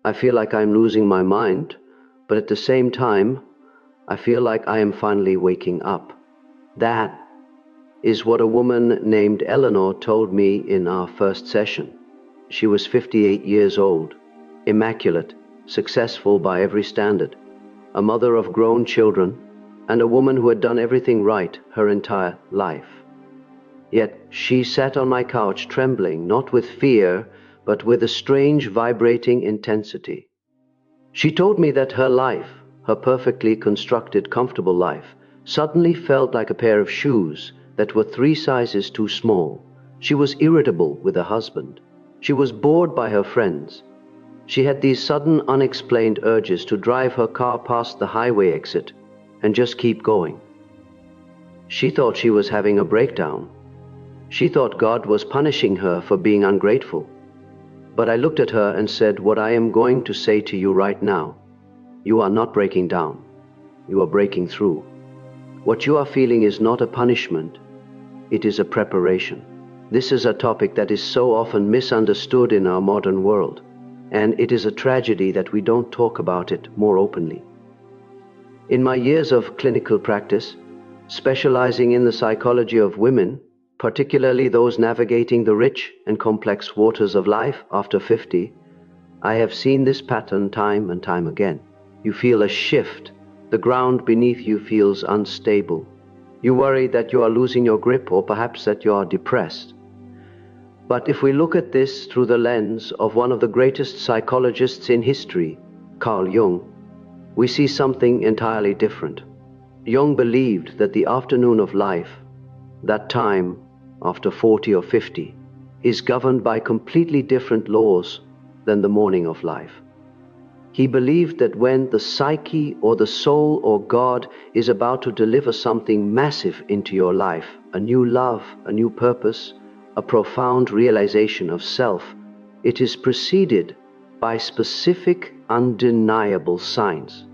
I feel like I'm losing my mind, but at the same time, I feel like I am finally waking up. That is what a woman named Eleanor told me in our first session. She was 58 years old, immaculate, successful by every standard, a mother of grown children, and a woman who had done everything right her entire life. Yet she sat on my couch trembling, not with fear, but with a strange vibrating intensity. She told me that her life, her perfectly constructed, comfortable life, suddenly felt like a pair of shoes that were 3 sizes too small. She was irritable with her husband. She was bored by her friends. She had these sudden, unexplained urges to drive her car past the highway exit and just keep going. She thought she was having a breakdown. She thought God was punishing her for being ungrateful. But I looked at her and said, what I am going to say to you right now, you are not breaking down. You are breaking through. What you are feeling is not a punishment. It is a preparation. This is a topic that is so often misunderstood in our modern world, and it is a tragedy that we don't talk about it more openly. In my years of clinical practice, specializing in the psychology of women, particularly those navigating the rich and complex waters of life after 50, I have seen this pattern time and time again. You feel a shift. The ground beneath you feels unstable. You worry that you are losing your grip, or perhaps that you are depressed. But if we look at this through the lens of one of the greatest psychologists in history, Carl Jung, we see something entirely different. Jung believed that the afternoon of life, that time after 40 or 50, is governed by completely different laws than the morning of life. He believed that when the psyche or the soul or God is about to deliver something massive into your life, a new love, a new purpose, a profound realization of self, it is preceded by specific, undeniable signs.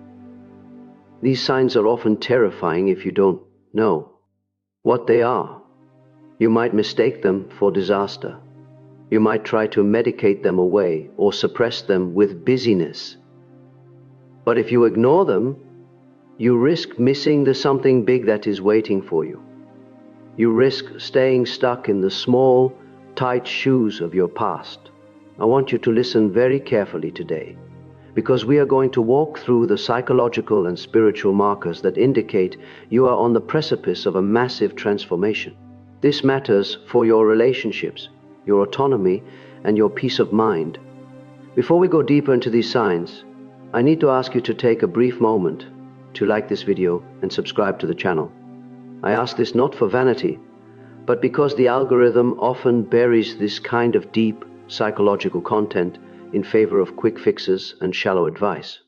These signs are often terrifying if you don't know what they are. You might mistake them for disaster. You might try to medicate them away or suppress them with busyness. But if you ignore them, you risk missing the something big that is waiting for you. You risk staying stuck in the small, tight shoes of your past. I want you to listen very carefully today, because we are going to walk through the psychological and spiritual markers that indicate you are on the precipice of a massive transformation. This matters for your relationships, your autonomy, and your peace of mind. Before we go deeper into these signs, I need to ask you to take a brief moment to like this video and subscribe to the channel. I ask this not for vanity, but because the algorithm often buries this kind of deep psychological content in favor of quick fixes and shallow advice.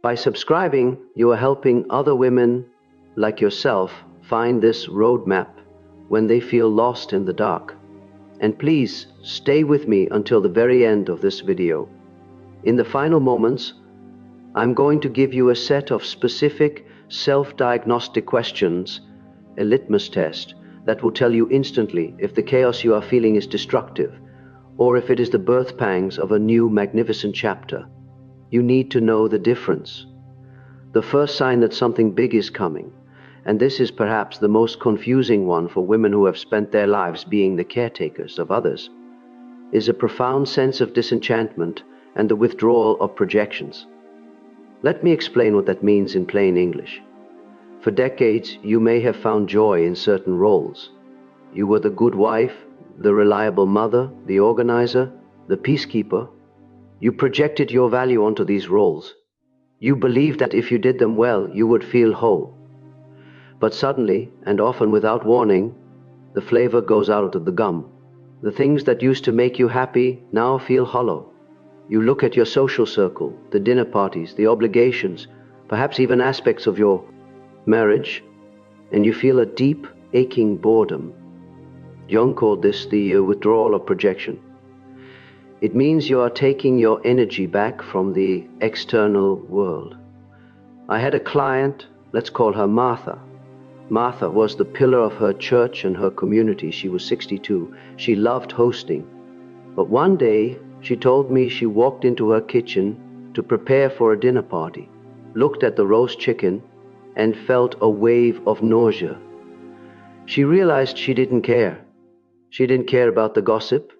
By subscribing, you are helping other women like yourself find this roadmap when they feel lost in the dark. And please stay with me until the very end of this video. In the final moments, I'm going to give you a set of specific self-diagnostic questions, a litmus test that will tell you instantly if the chaos you are feeling is destructive, or if it is the birth pangs of a new magnificent chapter. You need to know the difference. The first sign that something big is coming, and this is perhaps the most confusing one for women who have spent their lives being the caretakers of others, is a profound sense of disenchantment and the withdrawal of projections. Let me explain what that means in plain English. For decades, you may have found joy in certain roles. You were the good wife, the reliable mother, the organizer, the peacekeeper. You projected your value onto these roles. You believed that if you did them well, you would feel whole. But suddenly, and often without warning, the flavor goes out of the gum. The things that used to make you happy now feel hollow. You look at your social circle, the dinner parties, the obligations, perhaps even aspects of your marriage, and you feel a deep, aching boredom. Jung called this the withdrawal of projection. It means you are taking your energy back from the external world. I had a client, let's call her Martha. Martha was the pillar of her church and her community. She was 62. She loved hosting. But one day, She told me she walked into her kitchen to prepare for a dinner party, looked at the roast chicken, and felt a wave of nausea. She realized she didn't care. She didn't care about the gossip.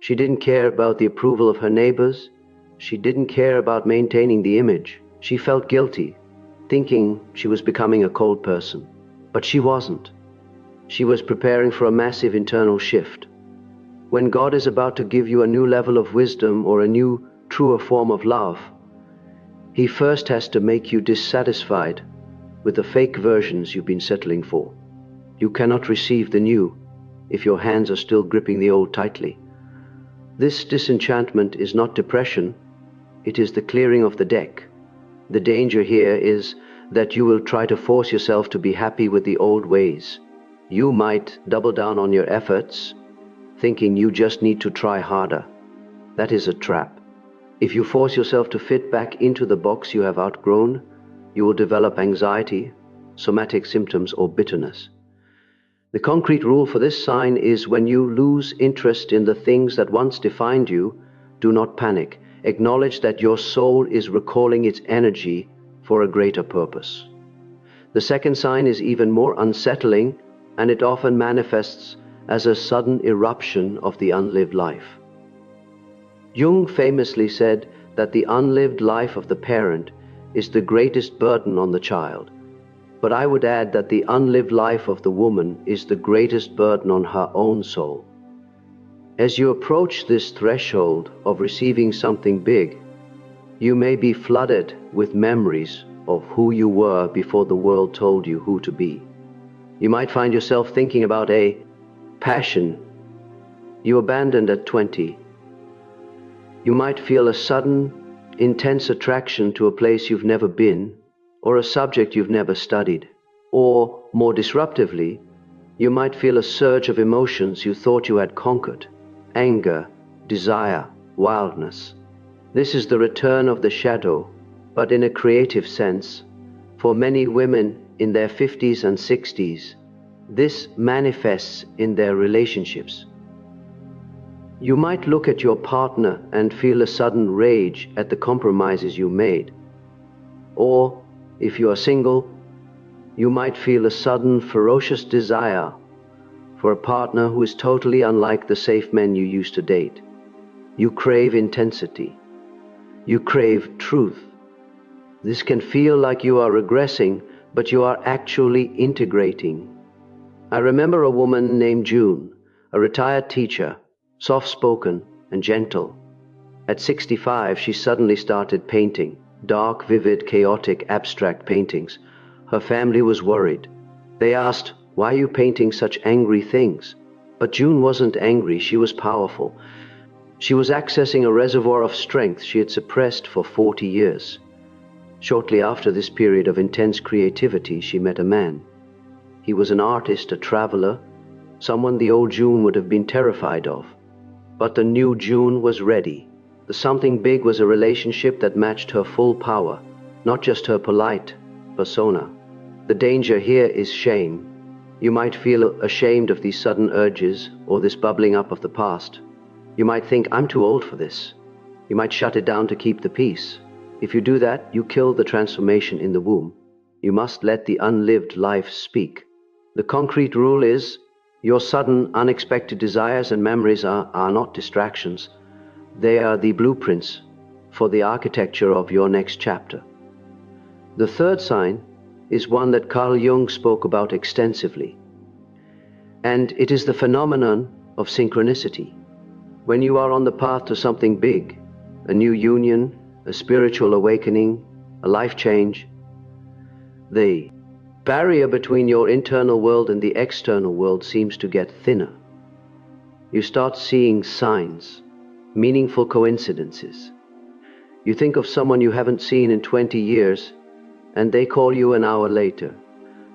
She didn't care about the approval of her neighbors. She didn't care about maintaining the image. She felt guilty, thinking she was becoming a cold person. But she wasn't. She was preparing for a massive internal shift. When God is about to give you a new level of wisdom or a new, truer form of love, He first has to make you dissatisfied with the fake versions you've been settling for. You cannot receive the new if your hands are still gripping the old tightly. This disenchantment is not depression, it is the clearing of the deck. The danger here is that you will try to force yourself to be happy with the old ways. You might double down on your efforts, thinking you just need to try harder. That is a trap. If you force yourself to fit back into the box you have outgrown, you will develop anxiety, somatic symptoms, or bitterness. The concrete rule for this sign is when you lose interest in the things that once defined you, do not panic. Acknowledge that your soul is recalling its energy for a greater purpose. The second sign is even more unsettling, and it often manifests as a sudden eruption of the unlived life. Jung famously said that the unlived life of the parent is the greatest burden on the child. But I would add that the unlived life of the woman is the greatest burden on her own soul. As you approach this threshold of receiving something big, you may be flooded with memories of who you were before the world told you who to be. You might find yourself thinking about a passion you abandoned at 20. You might feel a sudden, intense attraction to a place you've never been, or a subject you've never studied. Or, more disruptively, you might feel a surge of emotions you thought you had conquered: anger, desire, wildness. This is the return of the shadow, but in a creative sense. For many women in their 50s and 60s, this manifests in their relationships. You might look at your partner and feel a sudden rage at the compromises you made. Or, if you are single, you might feel a sudden ferocious desire for a partner who is totally unlike the safe men you used to date. You crave intensity. You crave truth. This can feel like you are regressing, but you are actually integrating. I remember a woman named June, a retired teacher, soft-spoken and gentle. At 65, she suddenly started painting dark, vivid, chaotic, abstract paintings. Her family was worried. They asked, "Why are you painting such angry things?" But June wasn't angry, she was powerful. She was accessing a reservoir of strength she had suppressed for 40 years. Shortly after this period of intense creativity, she met a man. He was an artist, a traveler, someone the old June would have been terrified of. But the new June was ready. The something big was a relationship that matched her full power, not just her polite persona. The danger here is shame. You might feel ashamed of these sudden urges or this bubbling up of the past. You might think, "I'm too old for this." You might shut it down to keep the peace. If you do that, you kill the transformation in the womb. You must let the unlived life speak. The concrete rule is, your sudden, unexpected desires and memories are not distractions. They are the blueprints for the architecture of your next chapter. The third sign is one that Carl Jung spoke about extensively. And it is the phenomenon of synchronicity. When you are on the path to something big, a new union, a spiritual awakening, a life change, the barrier between your internal world and the external world seems to get thinner. You start seeing signs, meaningful coincidences. You think of someone you haven't seen in 20 years, and they call you an hour later.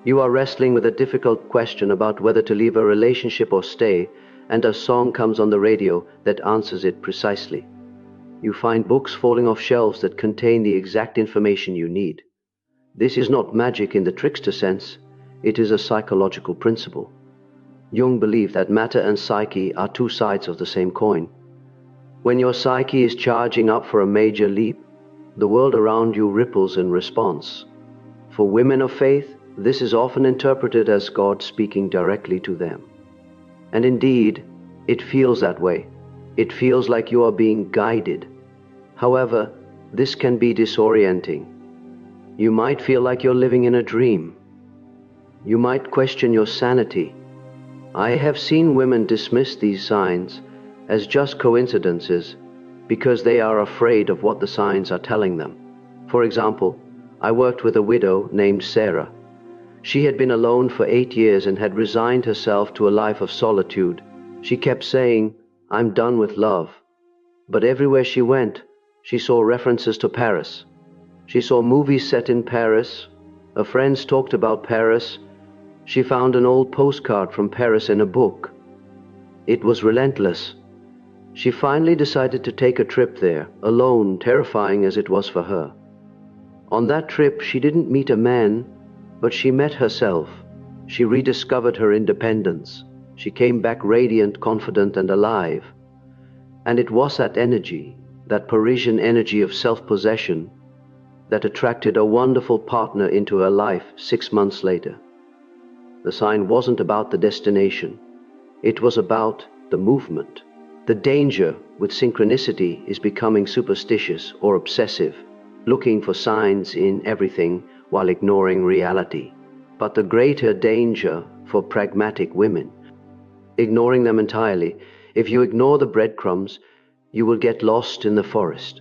You are wrestling with a difficult question about whether to leave a relationship or stay, and a song comes on the radio that answers it precisely. You find books falling off shelves that contain the exact information you need. This is not magic in the trickster sense, it is a psychological principle. Jung believed that matter and psyche are two sides of the same coin. When your psyche is charging up for a major leap, the world around you ripples in response. For women of faith, this is often interpreted as God speaking directly to them. And indeed, it feels that way. It feels like you are being guided. However, this can be disorienting. You might feel like you're living in a dream. You might question your sanity. I have seen women dismiss these signs as just coincidences because they are afraid of what the signs are telling them. For example, I worked with a widow named Sarah. She had been alone for 8 years and had resigned herself to a life of solitude. She kept saying, "I'm done with love." But everywhere she went, she saw references to Paris. She saw movies set in Paris. Her friends talked about Paris. She found an old postcard from Paris in a book. It was relentless. She finally decided to take a trip there, alone, terrifying as it was for her. On that trip, she didn't meet a man, but she met herself. She rediscovered her independence. She came back radiant, confident, and alive. And it was that energy, that Parisian energy of self-possession, that attracted a wonderful partner into her life 6 months later. The sign wasn't about the destination. It was about the movement. The danger with synchronicity is becoming superstitious or obsessive, looking for signs in everything while ignoring reality. But the greater danger for pragmatic women, ignoring them entirely. If you ignore the breadcrumbs, you will get lost in the forest.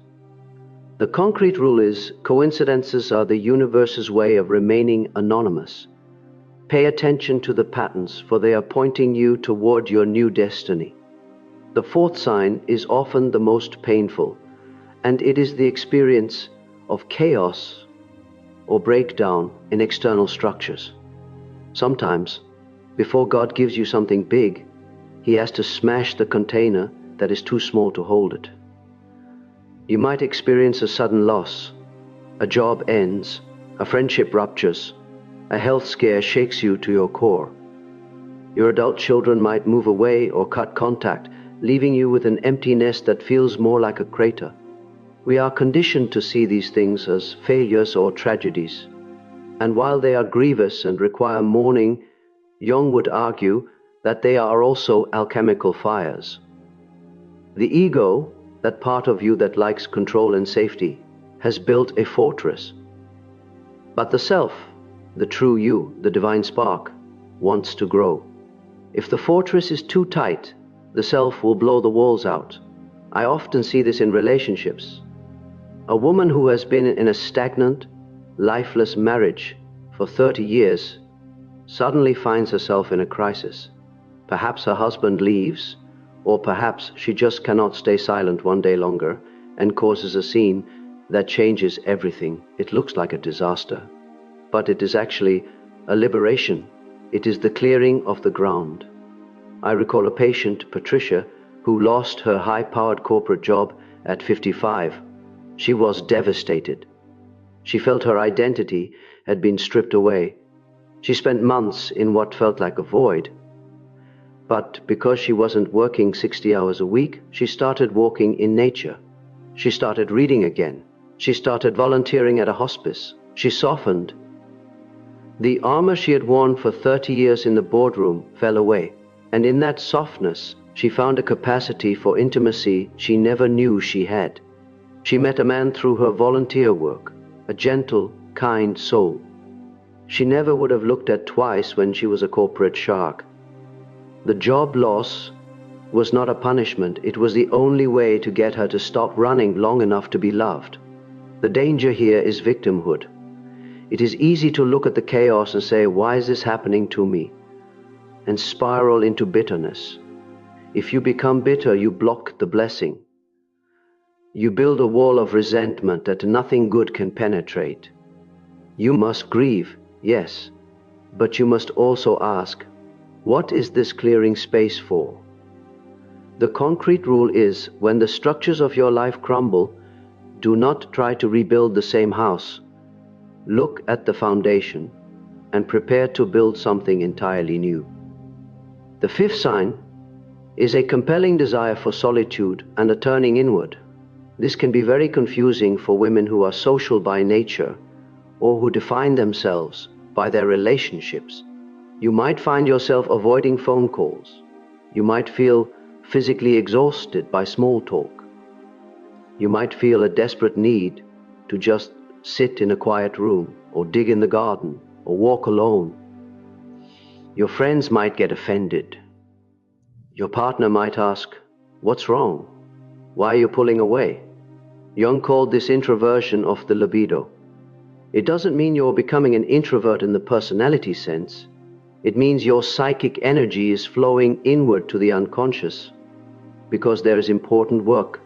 The concrete rule is coincidences are the universe's way of remaining anonymous. Pay attention to the patterns, for they are pointing you toward your new destiny. The fourth sign is often the most painful, and it is the experience of chaos or breakdown in external structures. Sometimes, before God gives you something big, He has to smash the container that is too small to hold it. You might experience a sudden loss. A job ends, a friendship ruptures, a health scare shakes you to your core. Your adult children might move away or cut contact, leaving you with an empty nest that feels more like a crater. We are conditioned to see these things as failures or tragedies. And while they are grievous and require mourning, Jung would argue that they are also alchemical fires. The ego, that part of you that likes control and safety, has built a fortress. But the self, the true you, the divine spark, wants to grow. If the fortress is too tight, the self will blow the walls out. I often see this in relationships. A woman who has been in a stagnant, lifeless marriage for 30 years suddenly finds herself in a crisis. Perhaps her husband leaves, or perhaps she just cannot stay silent one day longer and causes a scene that changes everything. It looks like a disaster, but it is actually a liberation. It is the clearing of the ground. I recall a patient, Patricia, who lost her high-powered corporate job at 55. She was devastated. She felt her identity had been stripped away. She spent months in what felt like a void. But because she wasn't working 60 hours a week, she started walking in nature. She started reading again. She started volunteering at a hospice. She softened. The armor she had worn for 30 years in the boardroom fell away. And in that softness, she found a capacity for intimacy she never knew she had. She met a man through her volunteer work, a gentle, kind soul. She never would have looked at twice when she was a corporate shark. The job loss was not a punishment. It was the only way to get her to stop running long enough to be loved. The danger here is victimhood. It is easy to look at the chaos and say, "Why is this happening to me?" and spiral into bitterness. If you become bitter, you block the blessing. You build a wall of resentment that nothing good can penetrate. You must grieve, yes, but you must also ask, what is this clearing space for? The concrete rule is, when the structures of your life crumble, do not try to rebuild the same house. Look at the foundation and prepare to build something entirely new. The fifth sign is a compelling desire for solitude and a turning inward. This can be very confusing for women who are social by nature or who define themselves by their relationships. You might find yourself avoiding phone calls. You might feel physically exhausted by small talk. You might feel a desperate need to just sit in a quiet room or dig in the garden or walk alone. Your friends might get offended. Your partner might ask, "What's wrong? Why are you pulling away?" Jung called this introversion of the libido. It doesn't mean you're becoming an introvert in the personality sense. It means your psychic energy is flowing inward to the unconscious because there is important work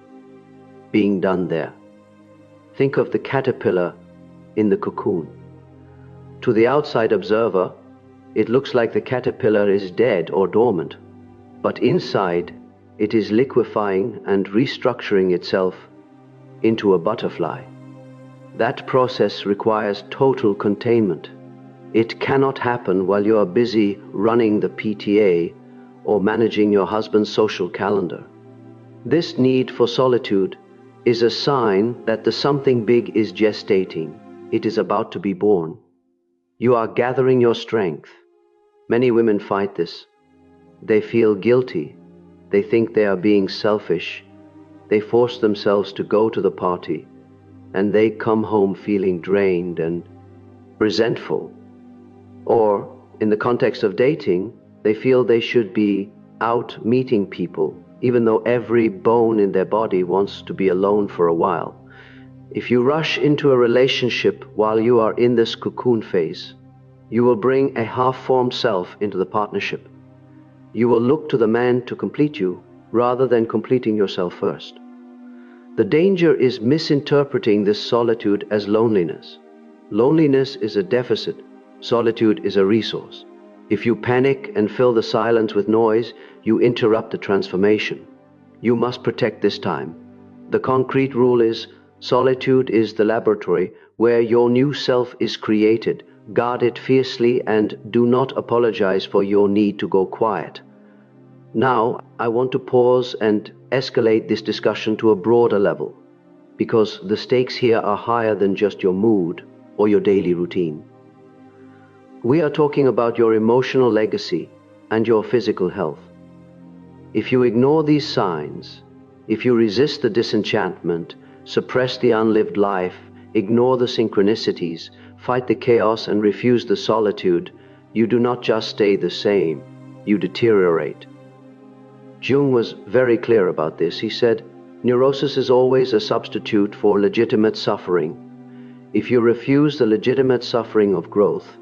being done there. Think of the caterpillar in the cocoon. To the outside observer, it looks like the caterpillar is dead or dormant, but inside it is liquefying and restructuring itself into a butterfly. That process requires total containment. It cannot happen while you are busy running the PTA or managing your husband's social calendar. This need for solitude is a sign that the something big is gestating. It is about to be born. You are gathering your strength. Many women fight this. They feel guilty. They think they are being selfish. They force themselves to go to the party, and they come home feeling drained and resentful. Or, in the context of dating, they feel they should be out meeting people, even though every bone in their body wants to be alone for a while. If you rush into a relationship while you are in this cocoon phase, you will bring a half-formed self into the partnership. You will look to the man to complete you rather than completing yourself first. The danger is misinterpreting this solitude as loneliness. Loneliness is a deficit. Solitude is a resource. If you panic and fill the silence with noise, you interrupt the transformation. You must protect this time. The concrete rule is, solitude is the laboratory where your new self is created. Guard it fiercely and do not apologize for your need to go quiet. Now, I want to pause and escalate this discussion to a broader level, because the stakes here are higher than just your mood or your daily routine. We are talking about your emotional legacy and your physical health. If you ignore these signs, if you resist the disenchantment, suppress the unlived life, ignore the synchronicities, fight the chaos, and refuse the solitude, you do not just stay the same, you deteriorate. Jung was very clear about this. He said, neurosis is always a substitute for legitimate suffering. If you refuse the legitimate suffering of growth,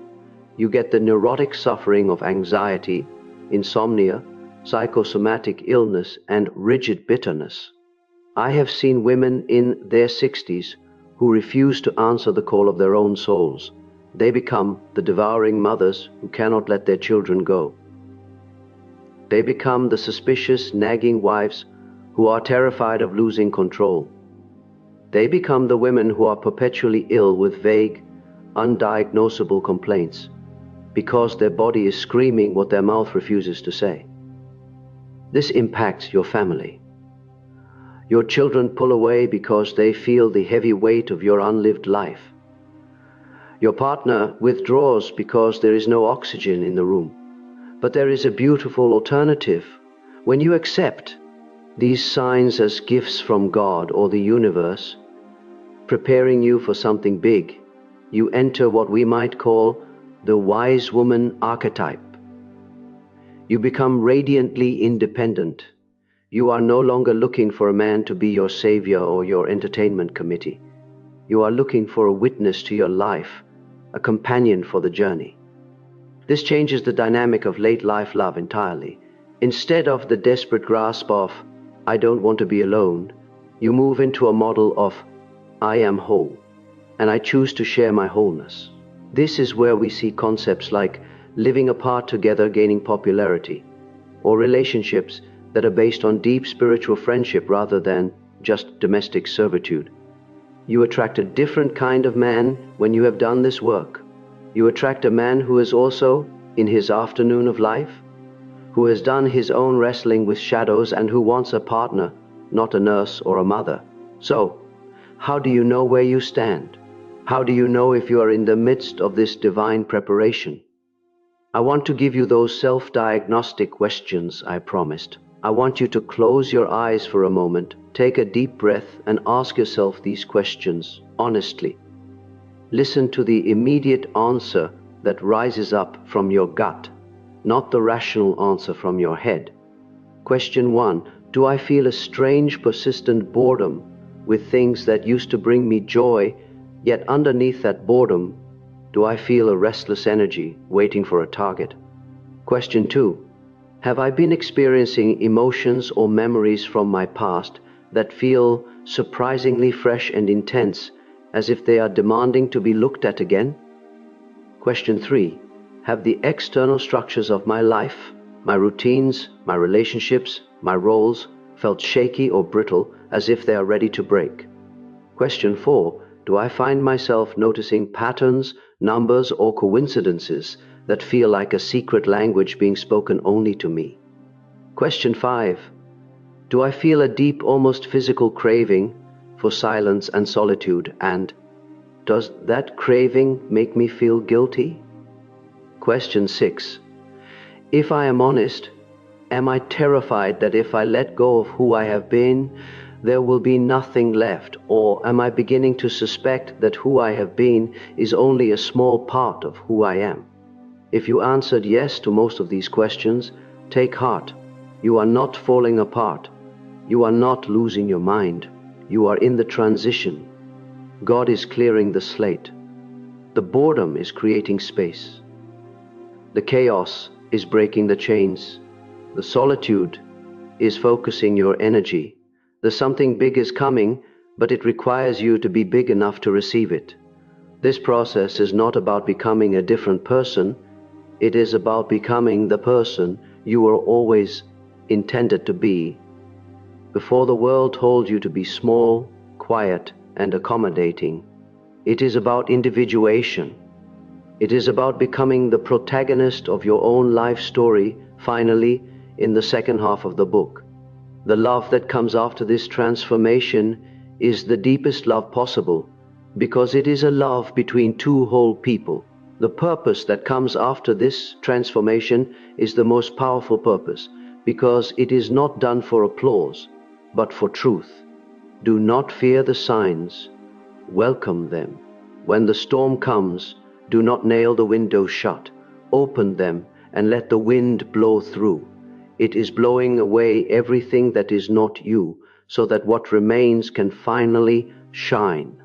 you get the neurotic suffering of anxiety, insomnia, psychosomatic illness, and rigid bitterness. I have seen women in their 60s who refuse to answer the call of their own souls. They become the devouring mothers who cannot let their children go. They become the suspicious, nagging wives who are terrified of losing control. They become the women who are perpetually ill with vague, undiagnosable complaints because their body is screaming what their mouth refuses to say. This impacts your family. Your children pull away because they feel the heavy weight of your unlived life. Your partner withdraws because there is no oxygen in the room. But there is a beautiful alternative. When you accept these signs as gifts from God or the universe, preparing you for something big, you enter what we might call the wise woman archetype. You become radiantly independent. You are no longer looking for a man to be your savior or your entertainment committee. You are looking for a witness to your life, a companion for the journey. This changes the dynamic of late life love entirely. Instead of the desperate grasp of, I don't want to be alone, you move into a model of, I am whole, and I choose to share my wholeness. This is where we see concepts like living apart together gaining popularity, or relationships that are based on deep spiritual friendship rather than just domestic servitude. You attract a different kind of man when you have done this work. You attract a man who is also in his afternoon of life. who has done his own wrestling with shadows and who wants a partner, not a nurse or a mother. So, how do you know where you stand? How do you know if you are in the midst of this divine preparation? I want to give you those self-diagnostic questions I promised. I want you to close your eyes for a moment, take a deep breath, and ask yourself these questions honestly. Listen to the immediate answer that rises up from your gut, not the rational answer from your head. Question 1. Do I feel a strange, persistent boredom with things that used to bring me joy, yet underneath that boredom, do I feel a restless energy waiting for a target? Question 2. Have I been experiencing emotions or memories from my past that feel surprisingly fresh and intense, as if they are demanding to be looked at again? Question 3. Have the external structures of my life, my routines, my relationships, my roles, felt shaky or brittle, as if they are ready to break? Question 4. Do I find myself noticing patterns, numbers, or coincidences that feel like a secret language being spoken only to me? Question 5. Do I feel a deep, almost physical craving for silence and solitude, and does that craving make me feel guilty? Question 6. If I am honest, am I terrified that if I let go of who I have been, there will be nothing left? Or am I beginning to suspect that who I have been is only a small part of who I am? If you answered yes to most of these questions, take heart. You are not falling apart. You are not losing your mind. You are in the transition. God is clearing the slate. The boredom is creating space. The chaos is breaking the chains. The solitude is focusing your energy. The something big is coming, but it requires you to be big enough to receive it. This process is not about becoming a different person. It is about becoming the person you were always intended to be. Before the world told you to be small, quiet, and accommodating. It is about individuation. It is about becoming the protagonist of your own life story, finally, in the second half of the book. The love that comes after this transformation is the deepest love possible, because it is a love between two whole people. The purpose that comes after this transformation is the most powerful purpose, because it is not done for applause, but for truth. Do not fear the signs, welcome them. When the storm comes, do not nail the windows shut. Open them and let the wind blow through. It is blowing away everything that is not you, so that what remains can finally shine.